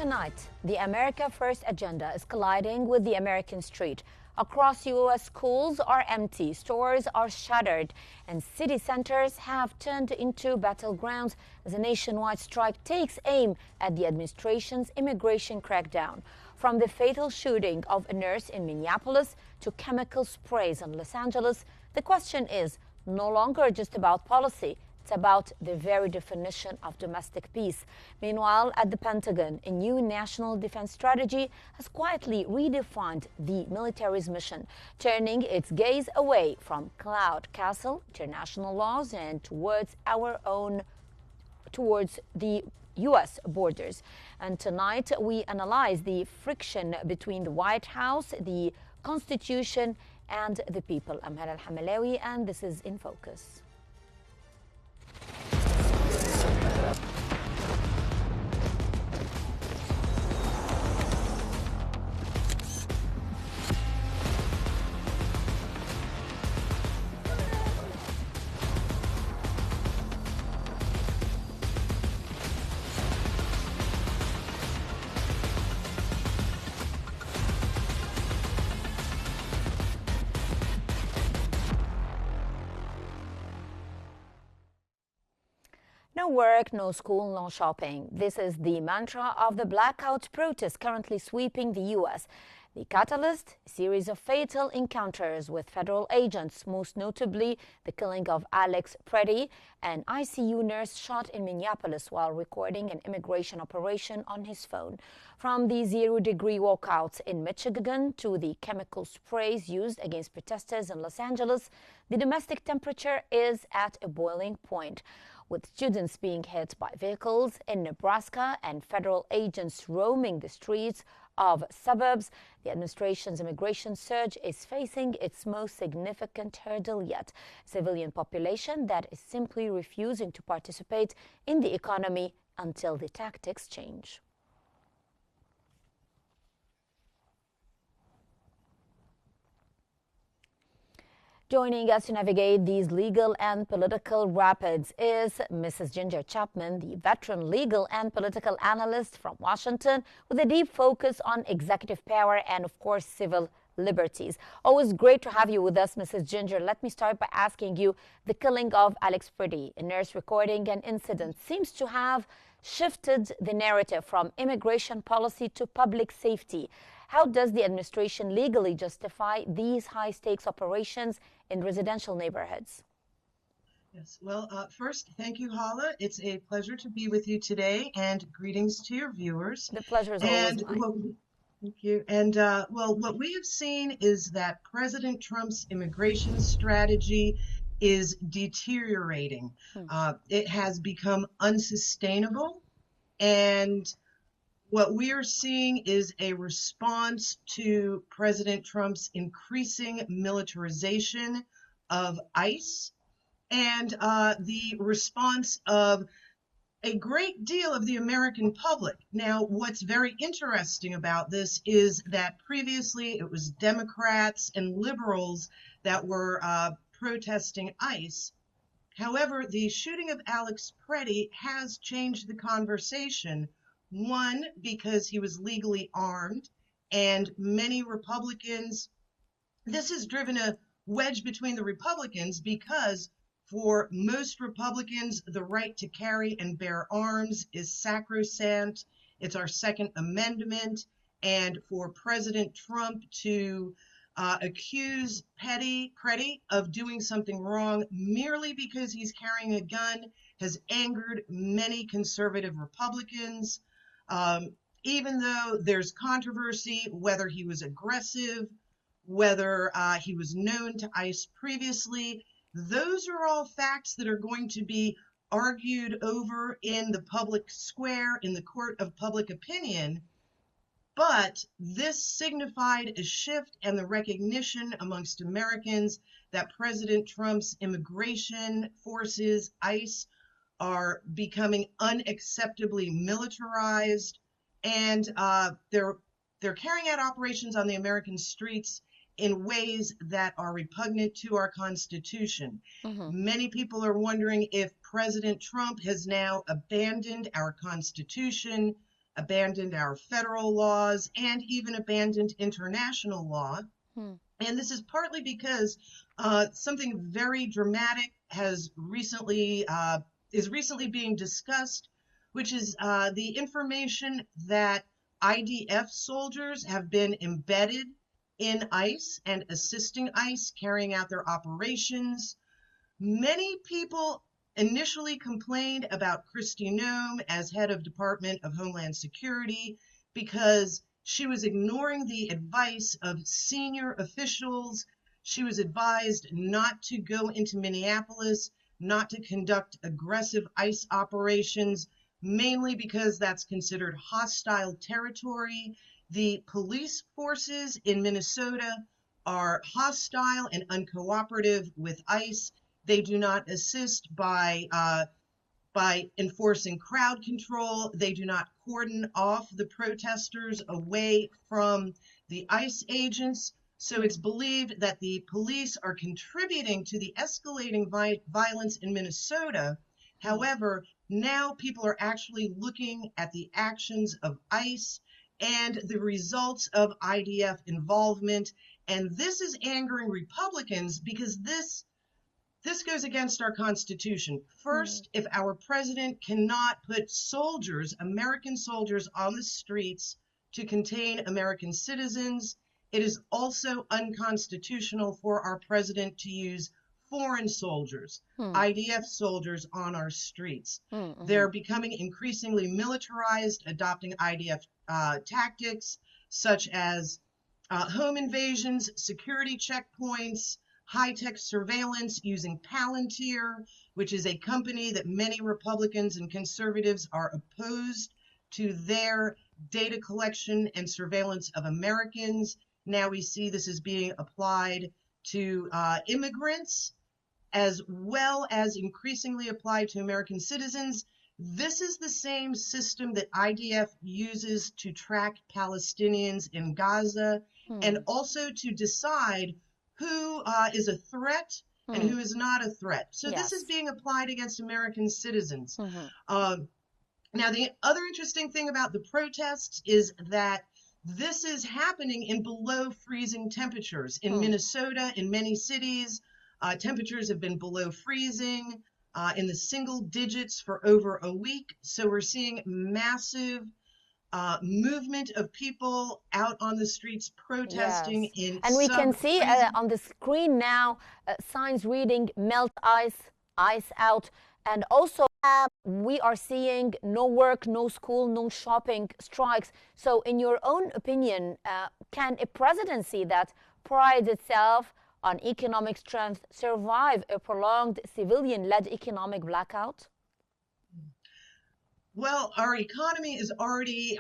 Tonight, the America First agenda is colliding with the American street. Across U.S., schools are empty, stores are shuttered, and city centers have turned into battlegrounds as a nationwide strike takes aim at the administration's immigration crackdown. From the fatal shooting of a nurse in Minneapolis to chemical sprays in Los Angeles, the question is no longer just about policy. It's about the very definition of domestic peace. Meanwhile, at the Pentagon, a new national defense strategy has quietly redefined the military's mission, turning its gaze away from cloud castle, international laws, and towards the U.S. borders. And tonight, we analyze the friction between the White House, the Constitution, and the people. I'm Hana Al-Hamalawi, and this is In Focus. No work, no school, no shopping. This is the mantra of the blackout protests currently sweeping the U.S. The catalyst, a series of fatal encounters with federal agents, most notably the killing of Alex Preddy, an ICU nurse shot in Minneapolis while recording an immigration operation on his phone. From the zero-degree walkouts in Michigan to the chemical sprays used against protesters in Los Angeles, the domestic temperature is at a boiling point. With students being hit by vehicles in Nebraska and federal agents roaming the streets of suburbs, the administration's immigration surge is facing its most significant hurdle yet: civilian population that is simply refusing to participate in the economy until the tactics change. Joining us to navigate these legal and political rapids is Mrs. Ginger Chapman, the veteran legal and political analyst from Washington, with a deep focus on executive power and, of course, civil liberties. Always great to have you with us, Mrs. Ginger. Let me start by asking you, the killing of Alex Preddy, a nurse recording an incident, seems to have shifted the narrative from immigration policy to public safety. How does the administration legally justify these high-stakes operations in residential neighborhoods? Yes, well, first, thank you, Hala. It's a pleasure to be with you today, and greetings to your viewers. The pleasure is always mine. Thank you. And, well, what we have seen is that President Trump's immigration strategy is deteriorating. It has become unsustainable, and what we are seeing is a response to President Trump's increasing militarization of ICE and the response of a great deal of the American public. Now, what's very interesting about this is that previously it was Democrats and liberals that were protesting ICE. However, the shooting of Alex Preddy has changed the conversation. One, because he was legally armed, and many Republicans, this has driven a wedge between the Republicans because for most Republicans, the right to carry and bear arms is sacrosanct. It's our Second Amendment. And for President Trump to accuse Preddy of doing something wrong merely because he's carrying a gun has angered many conservative Republicans. Even though there's controversy whether he was aggressive, whether he was known to ICE previously, those are all facts that are going to be argued over in the public square, in the court of public opinion. But this signified a shift and the recognition amongst Americans that President Trump's immigration forces, ICE, are becoming unacceptably militarized, and they're carrying out operations on the American streets in ways that are repugnant to our Constitution. Many people are wondering if President Trump has now abandoned our Constitution, abandoned our federal laws, and even abandoned international law. Hmm. And this is partly because something very dramatic is recently being discussed, which is the information that IDF soldiers have been embedded in ICE and assisting ICE carrying out their operations. Many people initially complained about Kristi Noem as head of Department of Homeland Security because she was ignoring the advice of senior officials. She was advised not to go into Minneapolis, not to conduct aggressive ICE operations, mainly because that's considered hostile territory. The police forces in Minnesota are hostile and uncooperative with ICE. They do not assist by enforcing crowd control. They do not cordon off the protesters away from the ICE agents. So it's believed that the police are contributing to the escalating violence in Minnesota. However, now people are actually looking at the actions of ICE and the results of IDF involvement. And this is angering Republicans because this goes against our Constitution. First, if our president cannot put soldiers, American soldiers, on the streets to contain American citizens, it is also unconstitutional for our president to use foreign soldiers, IDF soldiers, on our streets. They're becoming increasingly militarized, adopting IDF tactics such as home invasions, security checkpoints, high-tech surveillance using Palantir, which is a company that many Republicans and conservatives are opposed to their data collection and surveillance of Americans. Now we see this is being applied to immigrants as well as increasingly applied to American citizens. This is the same system that IDF uses to track Palestinians in Gaza and also to decide who is a threat and who is not a threat. So this is being applied against American citizens. Now, the other interesting thing about the protests is that this is happening in below freezing temperatures. In Minnesota, in many cities, temperatures have been below freezing in the single digits for over a week. So we're seeing massive movement of people out on the streets protesting in and we can see sub-freezing. on the screen now signs reading melt ice, ice out, and also we are seeing no work, no school, no shopping, strikes. So in your own opinion, can a presidency that prides itself on economic strength survive a prolonged civilian-led economic blackout? Well, our economy is already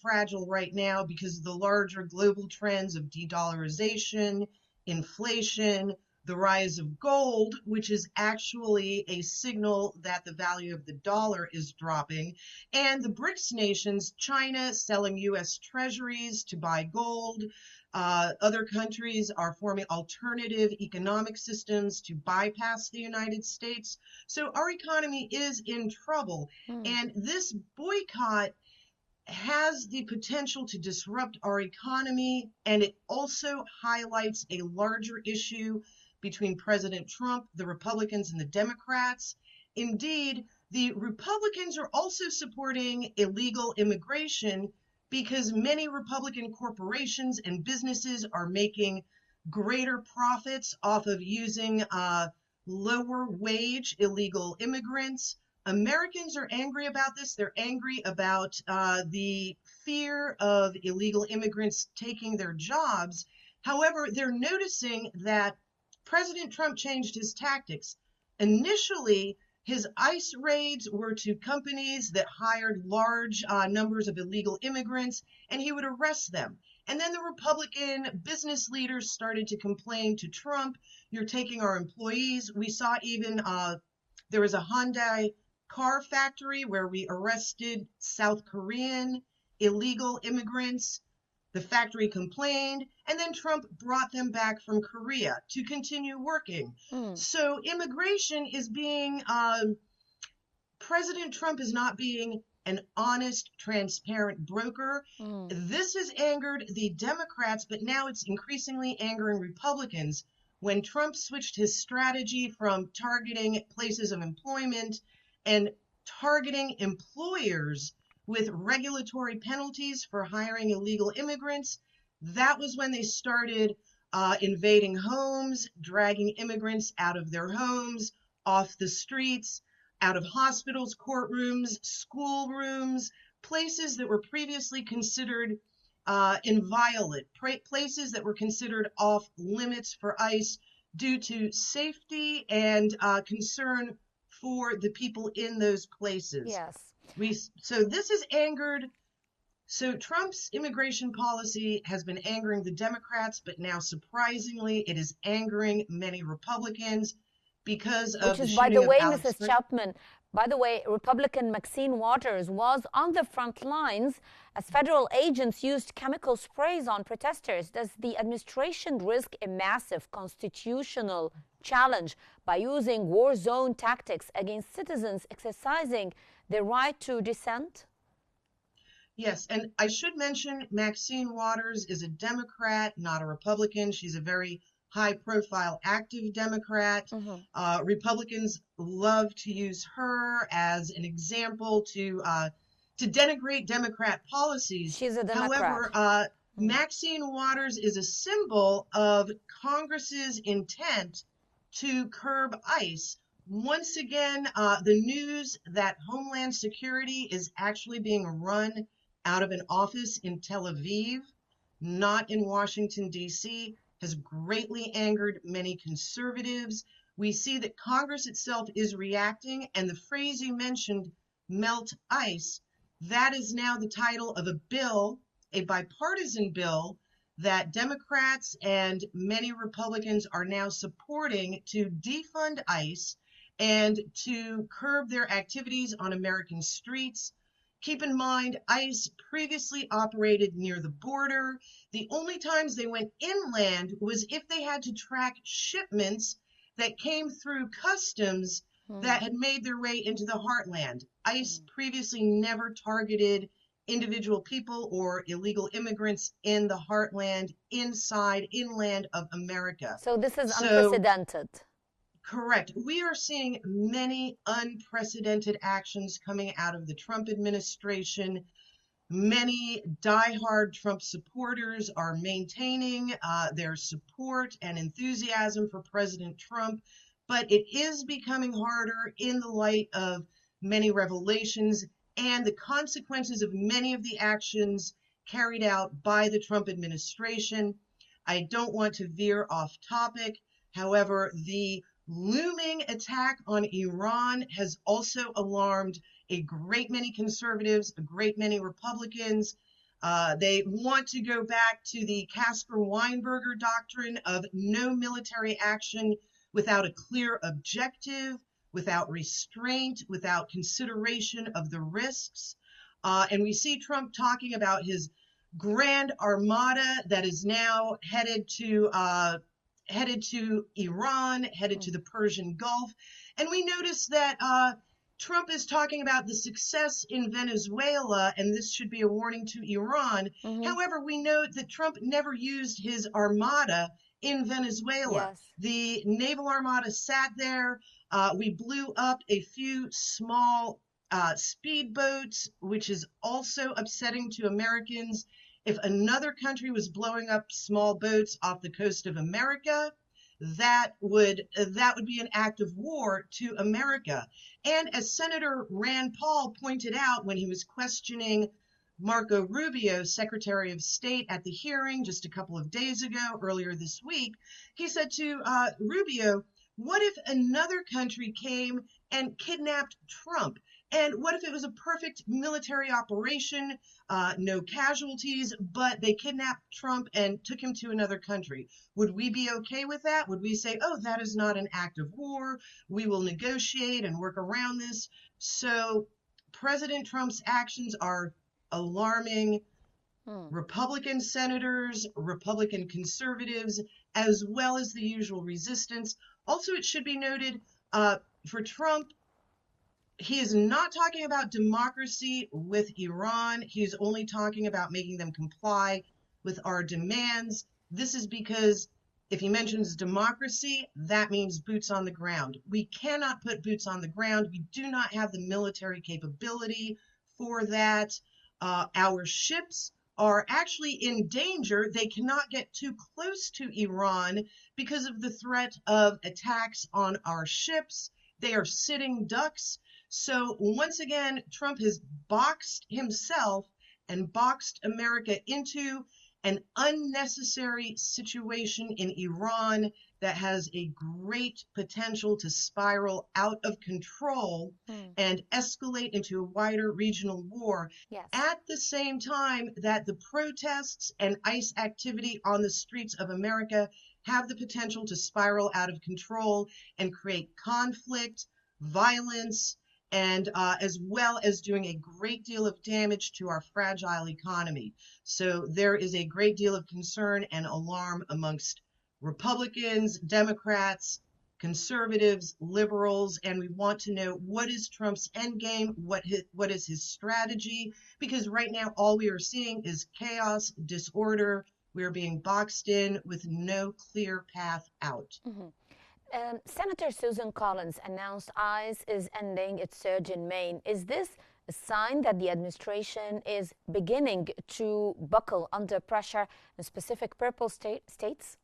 fragile right now because of the larger global trends of de-dollarization, inflation, the rise of gold, which is actually a signal that the value of the dollar is dropping, and the BRICS nations, China selling U.S. treasuries to buy gold. Other countries are forming alternative economic systems to bypass the United States. So our economy is in trouble. And this boycott has the potential to disrupt our economy, and it also highlights a larger issue between President Trump, the Republicans, and the Democrats. Indeed, the Republicans are also supporting illegal immigration because many Republican corporations and businesses are making greater profits off of using lower wage illegal immigrants. Americans are angry about this. They're angry about the fear of illegal immigrants taking their jobs. However, they're noticing that President Trump changed his tactics. Initially, his ICE raids were to companies that hired large numbers of illegal immigrants, and he would arrest them. And then the Republican business leaders started to complain to Trump, "You're taking our employees." We saw even there was a Hyundai car factory where we arrested South Korean illegal immigrants. The factory complained, and then Trump brought them back from Korea to continue working. So immigration is being President Trump is not being an honest, transparent broker. This has angered the Democrats, but now it's increasingly angering Republicans. When Trump switched his strategy from targeting places of employment and targeting employers with regulatory penalties for hiring illegal immigrants, that was when they started invading homes, dragging immigrants out of their homes, off the streets, out of hospitals, courtrooms, schoolrooms, places that were previously considered inviolate, places that were considered off limits for ICE due to safety and concern for the people in those places. Yes. So this has angered. So Trump's immigration policy has been angering the Democrats, but now surprisingly, it is angering many Republicans because of the Which is, by the shooting of way, Alex Mrs. Chapman, by the way, Republican Maxine Waters was on the front lines as federal agents used chemical sprays on protesters. Does the administration risk a massive constitutional challenge by using war zone tactics against citizens exercising their right to dissent? Yes, and I should mention Maxine Waters is a Democrat, not a Republican. She's a very high-profile, active Democrat. Republicans love to use her as an example to denigrate Democrat policies. She's a Democrat. However, Maxine Waters is a symbol of Congress's intent to curb ICE. Once again, the news that Homeland Security is actually being run out of an office in Tel Aviv, not in Washington, D.C., has greatly angered many conservatives. We see that Congress itself is reacting, and the phrase you mentioned, melt ice, that is now the title of a bill, a bipartisan bill, that Democrats and many Republicans are now supporting to defund ICE and to curb their activities on American streets. Keep in mind, ICE previously operated near the border. The only times they went inland was if they had to track shipments that came through customs that had made their way into the heartland. ICE previously never targeted individual people or illegal immigrants in the heartland, inland of America. So this is unprecedented. Correct. We are seeing many unprecedented actions coming out of the Trump administration. Many diehard Trump supporters are maintaining their support and enthusiasm for President Trump, but it is becoming harder in the light of many revelations and the consequences of many of the actions carried out by the Trump administration. I don't want to veer off topic. However, the looming attack on Iran has also alarmed a great many conservatives, a great many Republicans. They want to go back to the Caspar Weinberger doctrine of no military action without a clear objective, without restraint, without consideration of the risks. And we see Trump talking about his grand armada that is now headed to Iran, headed to the Persian Gulf. And we notice that Trump is talking about the success in Venezuela, and this should be a warning to Iran. However, we note that Trump never used his armada in Venezuela. Yes. The naval armada sat there. We blew up a few small speedboats, which is also upsetting to Americans. If another country was blowing up small boats off the coast of America, that would be an act of war to America. And as Senator Rand Paul pointed out when he was questioning Marco Rubio, Secretary of State, at the hearing just a couple of days ago, earlier this week, he said to Rubio, what if another country came and kidnapped Trump? And what if it was a perfect military operation, no casualties, but they kidnapped Trump and took him to another country? Would we be okay with that? Would we say, oh, that is not an act of war. We will negotiate and work around this. So President Trump's actions are alarming Republican senators, Republican conservatives, as well as the usual resistance. Also, it should be noted for Trump, He is not talking about democracy with Iran. He's only talking about making them comply with our demands. This is because if he mentions democracy, that means boots on the ground. We cannot put boots on the ground. We do not have the military capability for that. Our ships are actually in danger. They cannot get too close to Iran because of the threat of attacks on our ships. They are sitting ducks. So once again, Trump has boxed himself and boxed America into an unnecessary situation in Iran that has a great potential to spiral out of control and escalate into a wider regional war. Yes. At the same time that the protests and ICE activity on the streets of America have the potential to spiral out of control and create conflict, violence, and as well as doing a great deal of damage to our fragile economy. So there is a great deal of concern and alarm amongst Republicans, Democrats, conservatives, liberals, and we want to know what is Trump's endgame, what is his strategy, because right now all we are seeing is chaos, disorder. We are being boxed in with no clear path out. Senator Susan Collins announced ICE is ending its surge in Maine. Is this a sign that the administration is beginning to buckle under pressure in specific purple states?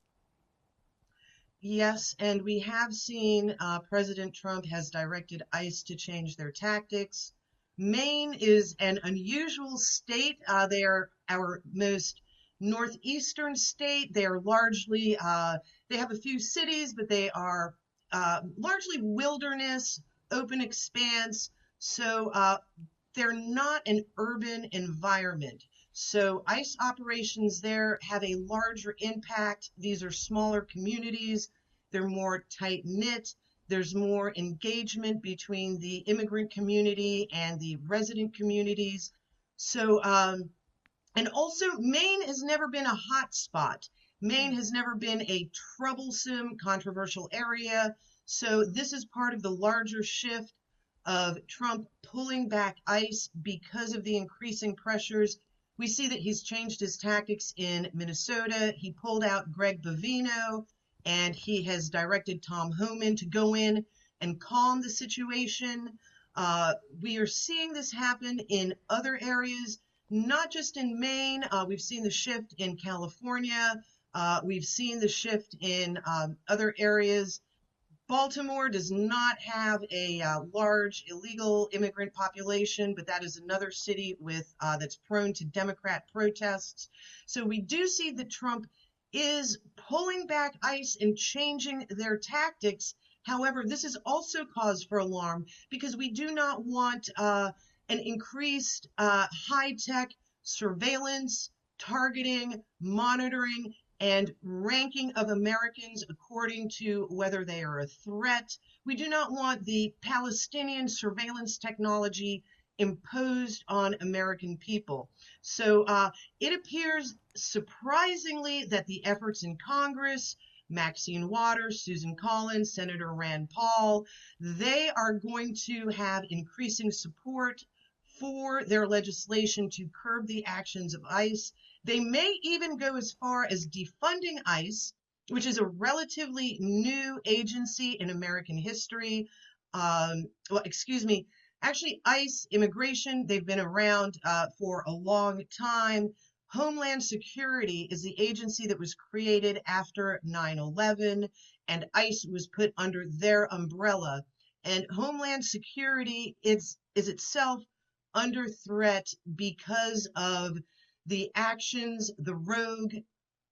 Yes, and we have seen President Trump has directed ICE to change their tactics. Maine is an unusual state. They are our most northeastern state. They are largely, they have a few cities, but they are largely wilderness, open expanse. So they're not an urban environment. So ICE operations there have a larger impact. These are smaller communities. They're more tight-knit. There's more engagement between the immigrant community and the resident communities. So, and also Maine has never been a hot spot. Maine has never been a troublesome, controversial area. So this is part of the larger shift of Trump pulling back ICE because of the increasing pressures. We see that he's changed his tactics in Minnesota. He pulled out Greg Bovino, and he has directed Tom Homan to go in and calm the situation. We are seeing this happen in other areas, not just in Maine. We've seen the shift in California. We've seen the shift in other areas. Baltimore does not have a large illegal immigrant population, but that is another city with that's prone to Democrat protests. So we do see that Trump is pulling back ICE and changing their tactics. However, this is also cause for alarm because we do not want an increased high-tech surveillance, targeting, monitoring, and ranking of Americans according to whether they are a threat. We do not want the Palestinian surveillance technology imposed on American people. So it appears surprisingly that the efforts in Congress, Maxine Waters, Susan Collins, Senator Rand Paul, they are going to have increasing support for their legislation to curb the actions of ICE. They may even go as far as defunding ICE, which is a relatively new agency in American history. Actually, ICE, immigration, they've been around for a long time. Homeland Security is the agency that was created after 9/11, and ICE was put under their umbrella. And Homeland Security is itself under threat because of the actions, the rogue,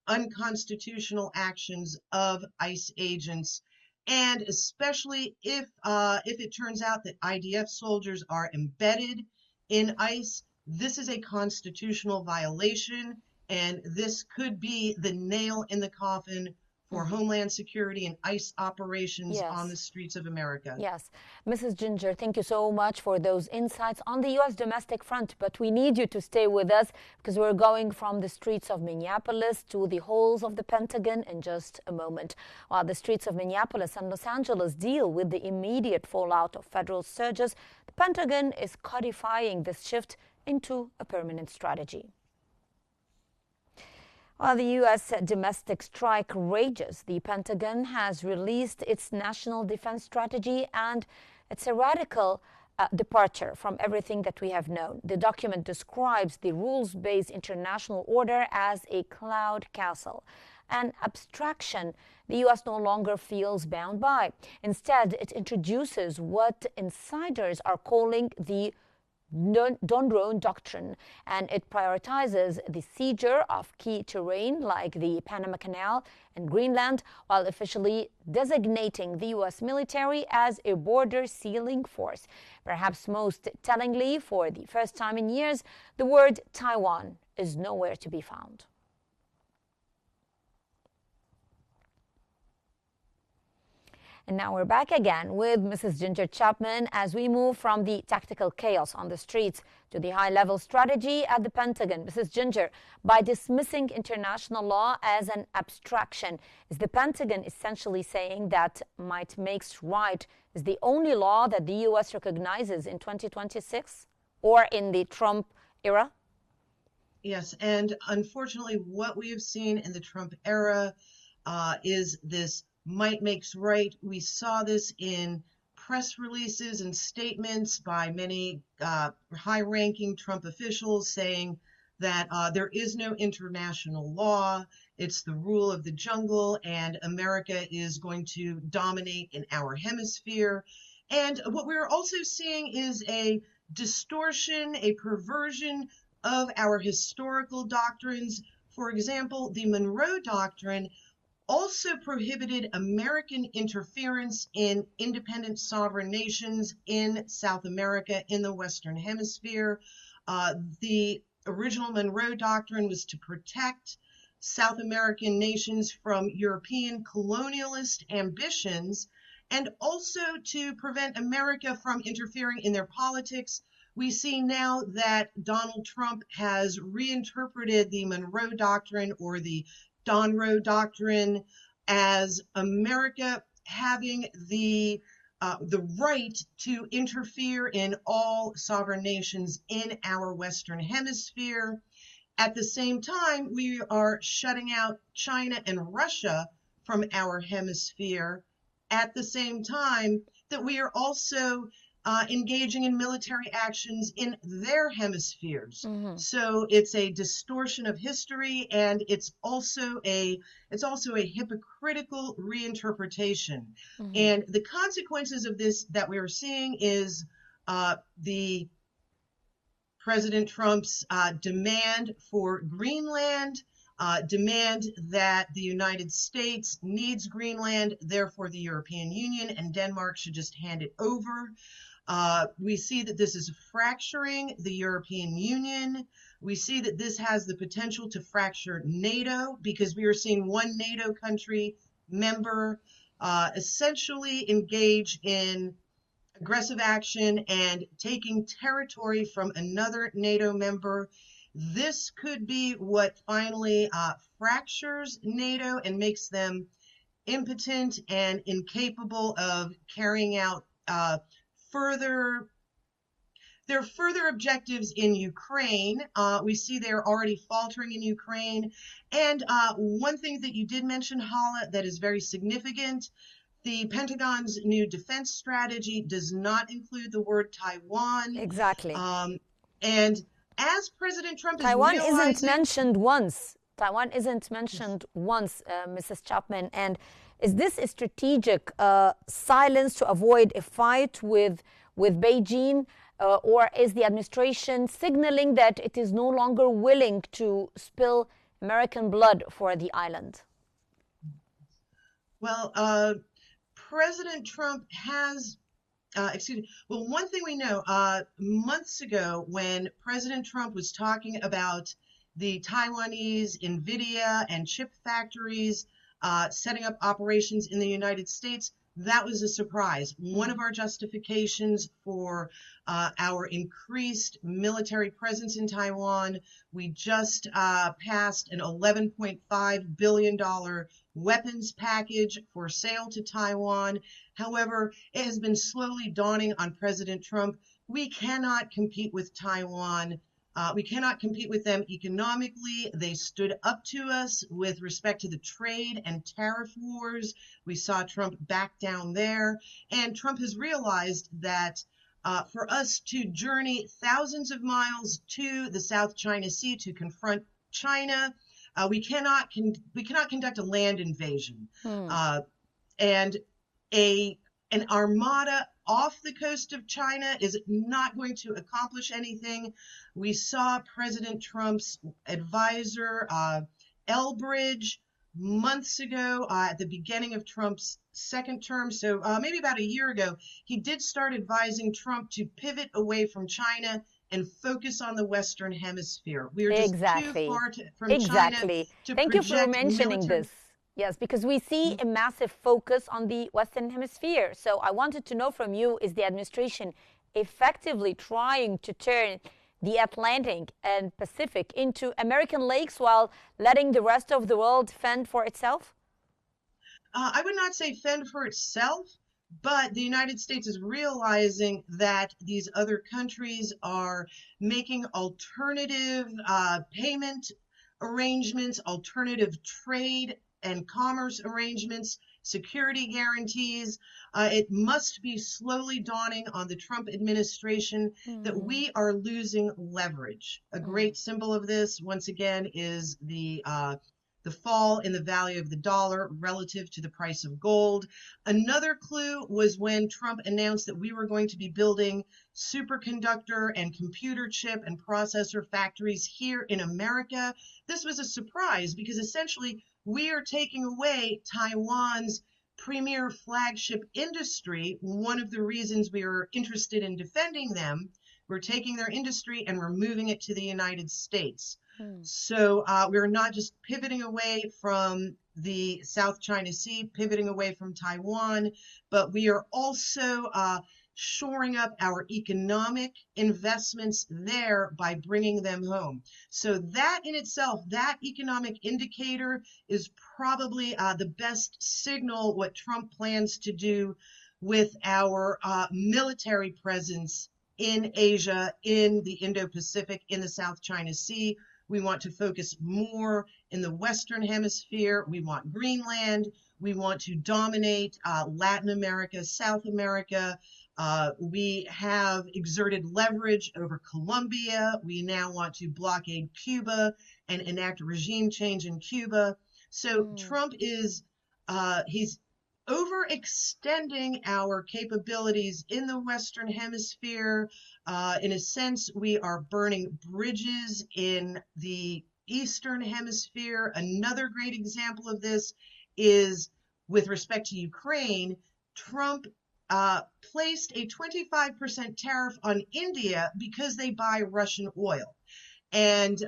unconstitutional actions of ICE agents, and especially if it turns out that IDF soldiers are embedded in ICE, this is a constitutional violation, and this could be the nail in the coffin for Homeland Security and ICE operations on the streets of America. Yes. Mrs. Ginger, thank you so much for those insights on the U.S. domestic front. But we need you to stay with us because we're going from the streets of Minneapolis to the halls of the Pentagon in just a moment. While the streets of Minneapolis and Los Angeles deal with the immediate fallout of federal surges, the The Pentagon is codifying this shift into a permanent strategy. While the U.S. domestic strike rages, the Pentagon has released its national defense strategy, and it's a radical departure from everything that we have known. The document describes the rules-based international order as a cloud castle, an abstraction the U.S. no longer feels bound by. Instead, it introduces what insiders are calling the Donron Doctrine, and it prioritizes the seizure of key terrain like the Panama Canal and Greenland, while officially designating the U.S. military as a border sealing force. Perhaps most tellingly, for the first time in years, the word Taiwan is nowhere to be found. And now we're back again with Mrs. Ginger Chapman as we move from the tactical chaos on the streets to the high-level strategy at the Pentagon. Mrs. Ginger, by dismissing international law as an abstraction, is the Pentagon essentially saying that might makes right is the only law that the U.S. recognizes in 2026 or in the Trump era? Yes, and unfortunately, what we have seen in the Trump era is this might makes right. We saw this in press releases and statements by many high-ranking Trump officials saying that there is no international law, it's the rule of the jungle, and America is going to dominate in our hemisphere. And what we're also seeing is a distortion, a perversion of our historical doctrines. For example, the Monroe Doctrine also prohibited American interference in independent sovereign nations in South America, in the Western Hemisphere. The original Monroe Doctrine was to protect South American nations from European colonialist ambitions and also to prevent America from interfering in their politics. We see now that Donald Trump has reinterpreted the Monroe Doctrine or the Donroe Doctrine as America having the right to interfere in all sovereign nations in our Western Hemisphere. At the same time, we are shutting out China and Russia from our hemisphere. At the same time that we are also engaging in military actions in their hemispheres. Mm-hmm. So it's a distortion of history, and it's also a hypocritical reinterpretation. Mm-hmm. And the consequences of this that we are seeing is the President Trump's demand for Greenland, demand that the United States needs Greenland, therefore the European Union and Denmark should just hand it over. We see that this is fracturing the European Union. We see that this has the potential to fracture NATO because we are seeing one NATO country member essentially engage in aggressive action and taking territory from another NATO member. This could be what finally fractures NATO and makes them impotent and incapable of carrying out their further objectives in Ukraine. We see they're already faltering in Ukraine. And one thing that you did mention, Hala, that is very significant, the Pentagon's new defense strategy does not include the word Taiwan. Exactly. And as President Trump is Taiwan realizing... isn't mentioned once. Taiwan isn't mentioned once, Mrs. Chapman. And is this a strategic silence to avoid a fight with Beijing, or is the administration signaling that it is no longer willing to spill American blood for the island? Well, President Trump has, one thing we know, months ago when President Trump was talking about the Taiwanese NVIDIA and chip factories setting up operations in the United States, that was a surprise. One of our justifications for our increased military presence in Taiwan, we just passed an $11.5 billion weapons package for sale to Taiwan. However, it has been slowly dawning on President Trump We cannot compete with Taiwan. We cannot compete with them economically. They stood up to us with respect to the trade and tariff wars. We saw Trump back down there. And Trump has realized that for us to journey thousands of miles to the South China Sea to confront China, we cannot conduct a land invasion. Hmm. Uh, and a an armada off the coast of China is not going to accomplish anything. We saw President Trump's advisor, Elbridge, months ago at the beginning of Trump's second term. So maybe about a year ago, he did start advising Trump to pivot away from China and focus on the Western Hemisphere. We are just too Exactly. far from China Exactly. to Thank you for project mentioning military. this. Yes, because we see a massive focus on the Western Hemisphere. So I wanted to know from you, is the administration effectively trying to turn the Atlantic and Pacific into American lakes while letting the rest of the world fend for itself? I would not say fend for itself, but the United States is realizing that these other countries are making alternative payment arrangements, alternative trade and commerce arrangements, security guarantees. It must be slowly dawning on the Trump administration that Mm, we are losing leverage. A mm, great symbol of this, once again, is the fall in the value of the dollar relative to the price of gold. Another clue was when Trump announced that we were going to be building superconductor and computer chip and processor factories here in America. This was a surprise because essentially we are taking away Taiwan's premier flagship industry. One of the reasons we are interested in defending them, we're taking their industry and we're moving it to the United States. mm. So we're not just pivoting away from the South China Sea, pivoting away from Taiwan, but we are also shoring up our economic investments there by bringing them home. So that in itself, that economic indicator is probably the best signal what Trump plans to do with our military presence in Asia, in the Indo-Pacific, in the South China Sea. We want to focus more in the Western Hemisphere. We want Greenland. We want to dominate Latin America, South America. We have exerted leverage over Colombia. We now want to blockade Cuba and enact regime change in Cuba. So Mm. Trump he's overextending our capabilities in the Western Hemisphere. In a sense, we are burning bridges in the Eastern Hemisphere. Another great example of this is with respect to Ukraine. Trump placed a 25% tariff on India because they buy Russian oil. And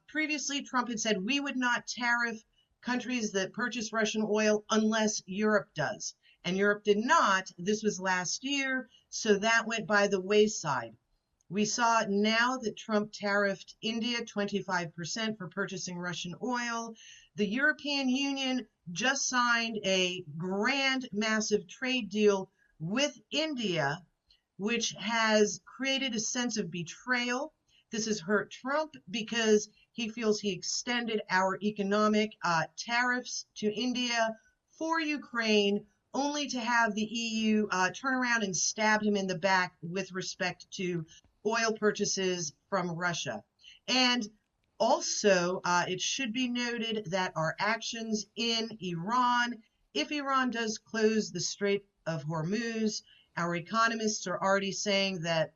previously, Trump had said we would not tariff countries that purchase Russian oil unless Europe does. And Europe did not. This was last year, so that went by the wayside. We saw now that Trump tariffed India 25% for purchasing Russian oil. The European Union just signed a grand, massive trade deal with India, which has created a sense of betrayal. This has hurt Trump because he feels he extended our economic tariffs to India for Ukraine, only to have the EU turn around and stab him in the back with respect to oil purchases from Russia. And also, it should be noted that our actions in Iran, if Iran does close the Strait of Hormuz, our economists are already saying that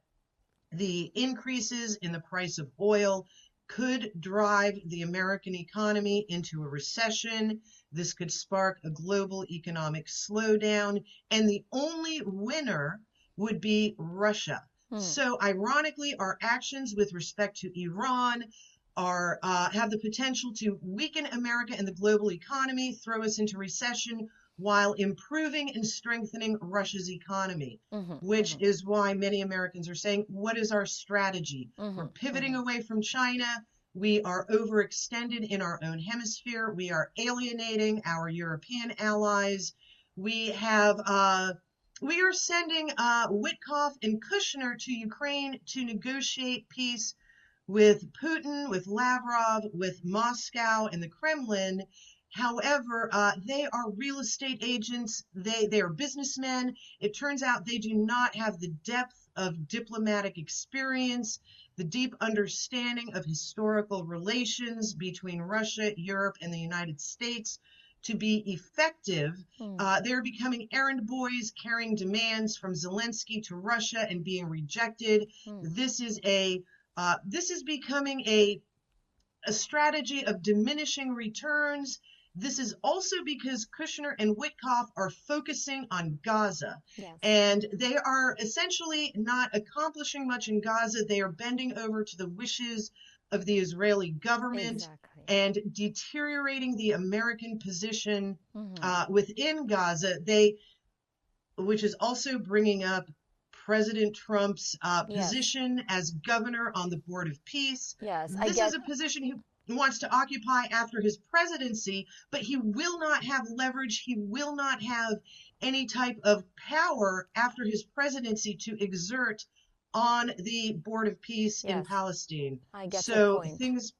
the increases in the price of oil could drive the American economy into a recession. This could spark a global economic slowdown, and the only winner would be Russia. Hmm. So, ironically, our actions with respect to Iran are have the potential to weaken America and the global economy, throw us into recession, while improving and strengthening Russia's economy, Mhm, which mhm, is why many Americans are saying, what is our strategy? We're mhm, pivoting mhm. away from China. We are overextended in our own hemisphere. We are alienating our European allies. We have We are sending Witkoff and Kushner to Ukraine to negotiate peace with Putin, with Lavrov, with Moscow and the Kremlin. However, they are real estate agents. They are businessmen. It turns out they do not have the depth of diplomatic experience, the deep understanding of historical relations between Russia, Europe, and the United States to be effective. They're becoming errand boys carrying demands from Zelensky to Russia and being rejected. This is becoming a strategy of diminishing returns. This is also because Kushner and Witkoff are focusing on Gaza. Yes. And they are essentially not accomplishing much in Gaza. They are bending over to the wishes of the Israeli government. Exactly. And deteriorating the American position within Gaza, which is also bringing up President Trump's position as governor on the Board of Peace. Yes, this is a position he wants to occupy after his presidency, but he will not have leverage. He will not have any type of power after his presidency to exert on the Board of Peace in Palestine. I get your point. Things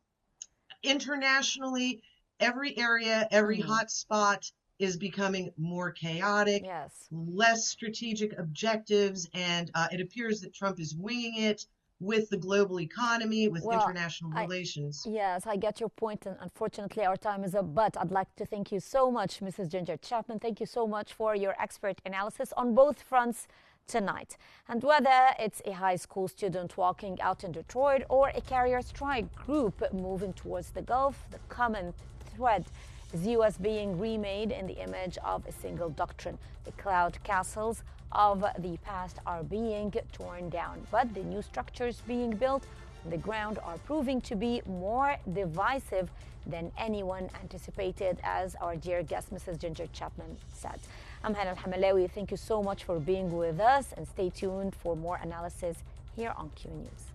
internationally, every area, every hot spot is becoming more chaotic, less strategic objectives, and it appears that Trump is winging it with the global economy, with international relations. Yes, I get your point, and unfortunately our time is up, but I'd like to thank you so much, Mrs. Ginger Chapman. Thank you so much for your expert analysis on both fronts tonight. And whether it's a high school student walking out in Detroit or a carrier strike group moving towards the Gulf, the common thread is U.S. being remade in the image of a single doctrine. The cloud castles of the past are being torn down, but the new structures being built on the ground are proving to be more divisive than anyone anticipated, as our dear guest, Mrs. Ginger Chapman, said. I'm Hannah Al-Hamalawi. Thank you so much for being with us, and stay tuned for more analysis here on Q News.